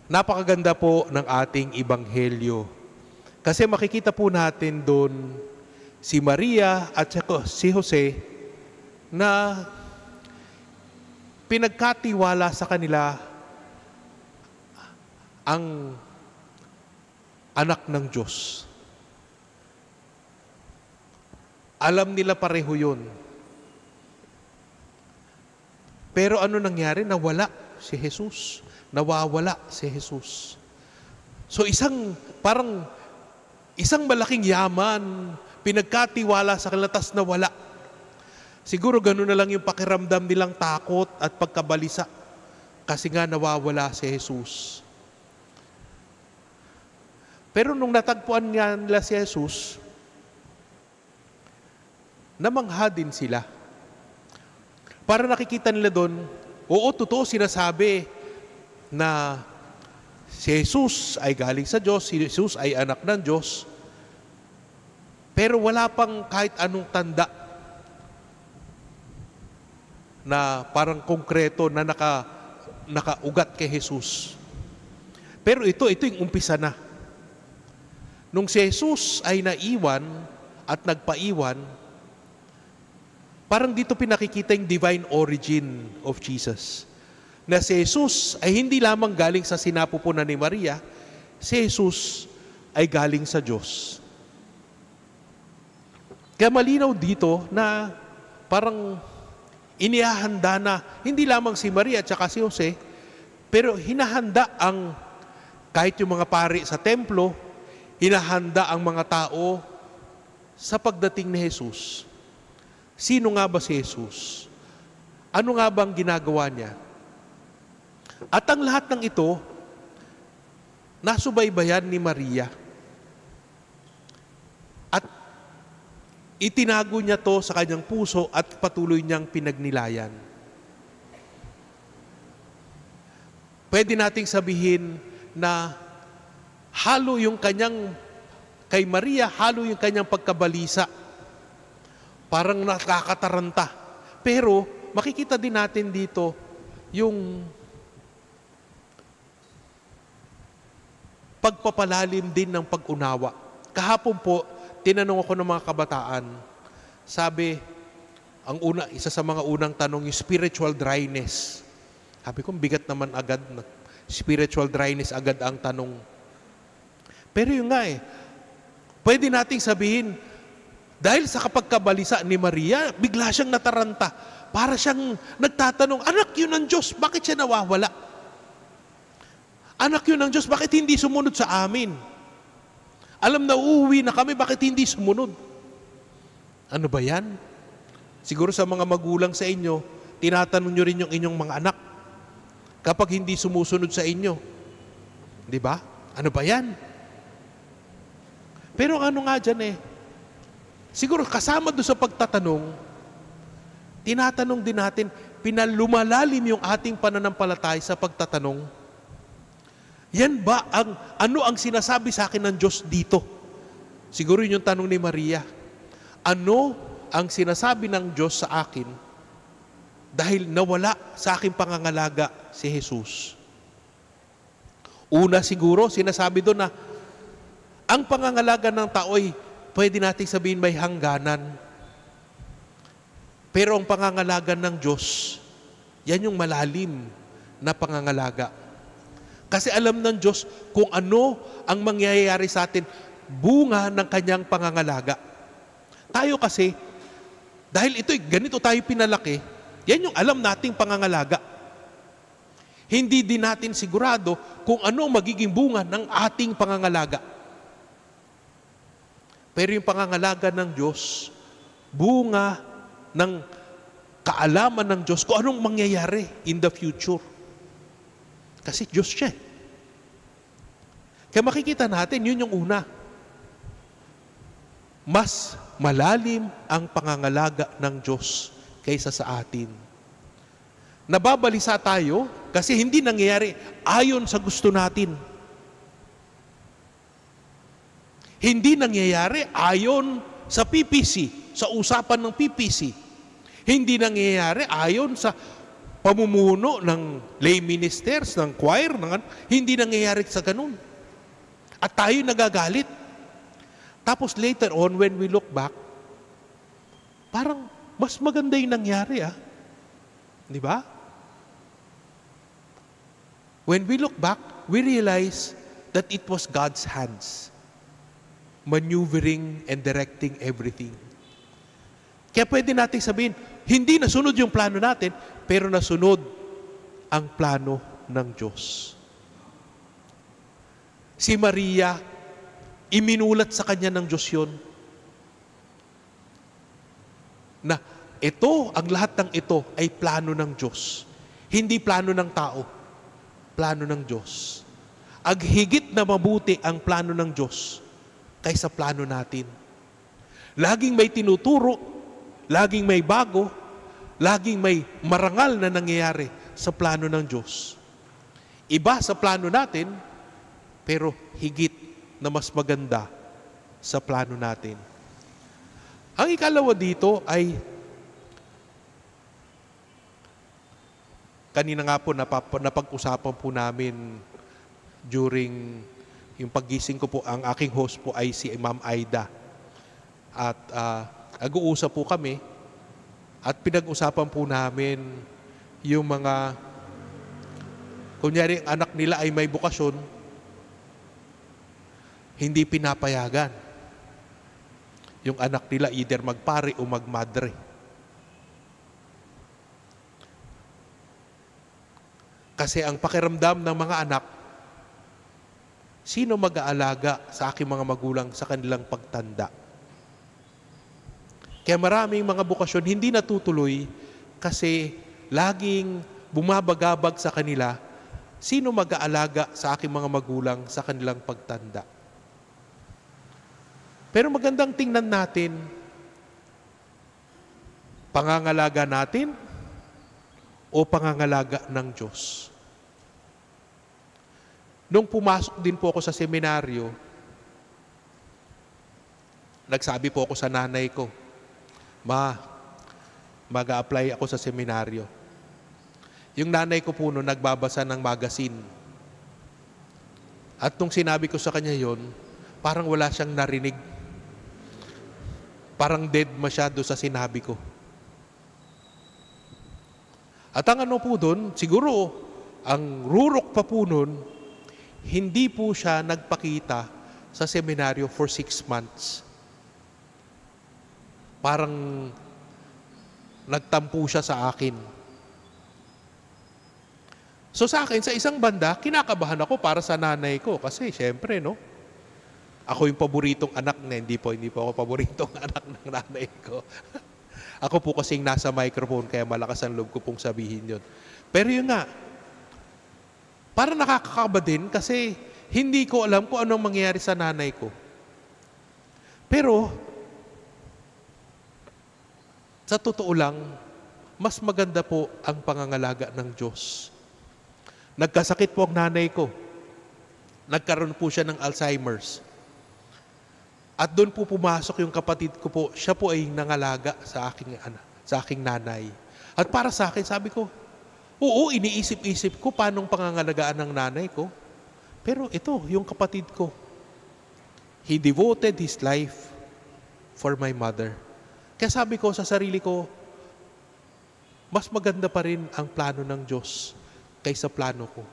Napakaganda po ng ating Ibanghelyo. Kasi makikita po natin doon si Maria at si Jose na pinagkatiwala sa kanila ang anak ng Diyos. Alam nila pareho yun. Pero ano nangyari? Nawala si Jesus. Nawawala si Jesus. So isang malaking yaman, pinagkatiwala sa kanila, tas nawala. Siguro gano'n na lang yung pakiramdam nilang takot at pagkabalisa. Kasi nga nawawala si Jesus. Pero nung natagpuan nga nila si Jesus, namangha din sila. Para nakikita nila doon, oo, totoo sinasabi na si Jesus ay galing sa Diyos, si Jesus ay anak ng Diyos, pero wala pang kahit anong tanda na parang konkreto na nakaugat kay Jesus. Pero ito yung umpisa na. Nung si Jesus ay naiwan at nagpaiwan, parang dito pinakikita yung divine origin of Jesus. Na si Jesus ay hindi lamang galing sa sinapupunan ni Maria, si Jesus ay galing sa Diyos. Kaya malinaw dito na parang inihahanda na hindi lamang si Maria at saka si Jose, pero hinahanda kahit yung mga pari sa templo, hinahanda ang mga tao sa pagdating ni Jesus. Sino nga ba si Jesus? Ano nga ba ang ginagawa niya? At ang lahat ng ito, nasubaybayan ni Maria. At itinago niya to sa kanyang puso at patuloy niyang pinagnilayan. Pwede nating sabihin na kay Maria, halo yung kanyang pagkabalisa. Parang nakakataranta. Pero makikita din natin dito yung pagpapalalim din ng pag-unawa. Kahapon po, tinanong ako ng mga kabataan. Sabi, isa sa mga unang tanong, yung spiritual dryness. Sabi ko, bigat naman agad. Spiritual dryness agad ang tanong. Pero yun nga pwede nating sabihin, dahil sa kapagkabalisa ni Maria, bigla siyang nataranta. Para siyang nagtatanong, anak yun ng Diyos, bakit siya nawawala? Anak yun ng Diyos, bakit hindi sumunod sa amin? Alam na uuwi na kami, bakit hindi sumunod? Ano ba yan? Siguro sa mga magulang sa inyo, tinatanong nyo rin yung inyong mga anak kapag hindi sumusunod sa inyo. Di ba? Ano ba yan? Pero ano nga dyan siguro kasama doon sa pagtatanong, tinatanong din natin, pinalumalalim yung ating pananampalataya sa pagtatanong, yan ba ano ang sinasabi sa akin ng Diyos dito? Siguro yun yung tanong ni Maria. Ano ang sinasabi ng Diyos sa akin dahil nawala sa aking pangangalaga si Jesus? Una siguro, sinasabi doon na ang pangangalaga ng tao'y pwede nating sabihin may hangganan. Pero ang pangangalaga ng Diyos, yan yung malalim na pangangalaga. Kasi alam ng Diyos kung ano ang mangyayari sa atin, bunga ng kanyang pangangalaga. Tayo kasi, dahil ganito tayo pinalaki, yan yung alam nating pangangalaga. Hindi din natin sigurado kung ano magiging bunga ng ating pangangalaga. Pero yung pangangalaga ng Diyos, bunga ng kaalaman ng Diyos kung anong mangyayari in the future. Kasi Diyos siya. Kaya makikita natin, yun yung una. Mas malalim ang pangangalaga ng Diyos kaysa sa atin. Nababalisa tayo kasi hindi nangyayari ayon sa gusto natin. Hindi nangyayari ayon sa PPC, sa usapan ng PPC. Hindi nangyayari ayon sa pamumuno ng lay ministers, ng choir, hindi nangyayari sa ganun. At tayo nagagalit. Tapos later on, when we look back, parang mas maganda yung nangyari, Di ba? When we look back, we realize that it was God's hands maneuvering and directing everything. Kaya pwede natin sabihin, hindi nasunod yung plano natin, pero nasunod ang plano ng Diyos. Si Maria, iminulat sa kanya ng Diyos yun, na ito, ang lahat ng ito ay plano ng Diyos. Hindi plano ng tao, plano ng Diyos. Ang higit na mabuti ang plano ng Diyos kaysa plano natin. Laging may tinuturo, laging may bago, laging may marangal na nangyayari sa plano ng Diyos. Iba sa plano natin, pero higit na mas maganda sa plano natin. Ang ikalawa dito ay, kanina nga po napag-usapan po namin during yung paggising ko po, ang aking host po ay si Ma'am Aida. At nag-uusap po kami at pinag-usapan po namin yung mga, kunyari ang anak nila ay may bukasyon, hindi pinapayagan yung anak nila either magpare o magmadre. Kasi ang pakiramdam ng mga anak, sino mag-aalaga sa aking mga magulang sa kanilang pagtanda? Kaya maraming mga bukasyon hindi natutuloy kasi laging bumabagabag sa kanila, sino mag-aalaga sa aking mga magulang sa kanilang pagtanda? Pero magandang tingnan natin, pangangalaga natin o pangangalaga ng Diyos? Nung pumasok din po ako sa seminaryo, nagsabi po ako sa nanay ko, mag-a-apply ako sa seminaryo. Yung nanay ko po noon nagbabasa ng magazine. At nung sinabi ko sa kanya yon, parang wala siyang narinig. Parang dead masyado sa sinabi ko. At ang ano po doon, siguro, ang rurok pa po noon, hindi po siya nagpakita sa seminaryo for 6 months. Parang nagtampo siya sa akin. So sa akin, sa isang banda, kinakabahan ako para sa nanay ko. Kasi syempre, no? Ako yung paboritong anak na, hindi po ako paboritong anak ng nanay ko. Ako po kasing nasa microphone, kaya malakas ang loob ko pong sabihin yun. Pero yun nga, para nakakakaba din kasi hindi ko alam kung anong mangyayari sa nanay ko. Pero, sa totoo lang, mas maganda po ang pangangalaga ng Diyos. Nagkasakit po ang nanay ko. Nagkaroon po siya ng Alzheimer's. At doon po pumasok yung kapatid ko po, siya po ay nangalaga sa aking nanay. At para sa akin, sabi ko, oo, iniisip-isip ko paanong pangangalagaan ng nanay ko. Pero ito, yung kapatid ko, he devoted his life for my mother. Kaya sabi ko sa sarili ko, mas maganda pa rin ang plano ng Diyos kaysa plano ko.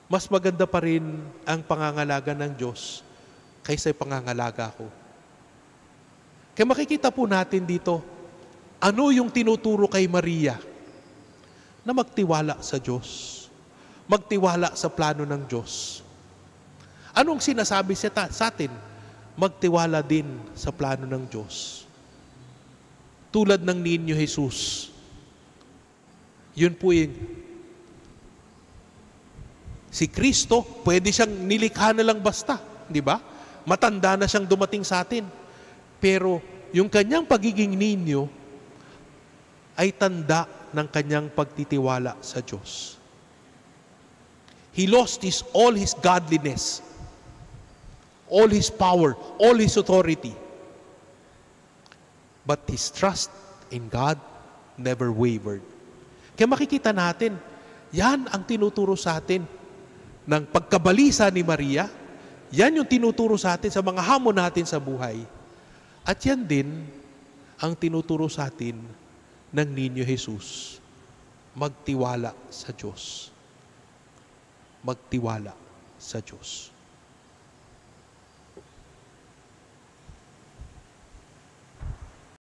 Mas maganda pa rin ang pangangalaga ng Diyos kaysa pangangalaga ko. Kaya makikita po natin dito, ano yung tinuturo kay Maria na magtiwala sa Diyos, magtiwala sa plano ng Diyos. Anong sinasabi sa atin? Magtiwala din sa plano ng Diyos. Tulad ng Ninyo Jesus. Yun po yun. Si Kristo, pwede siyang nilikha na lang basta, di ba? Matanda na siyang dumating sa atin. Pero yung kanyang pagiging ninyo ay tanda ng kanyang pagtitiwala sa Diyos. He lost all his godliness, all his power, all his authority. But his trust in God never wavered. Kaya makikita natin, yan ang tinuturo sa atin ng pagkabalisa ni Maria. Yan yung tinuturo sa atin sa mga hamon natin sa buhay. At yan din ang tinuturo sa atin ng Ninyo Jesus. Magtiwala sa Diyos. Magtiwala sa Diyos.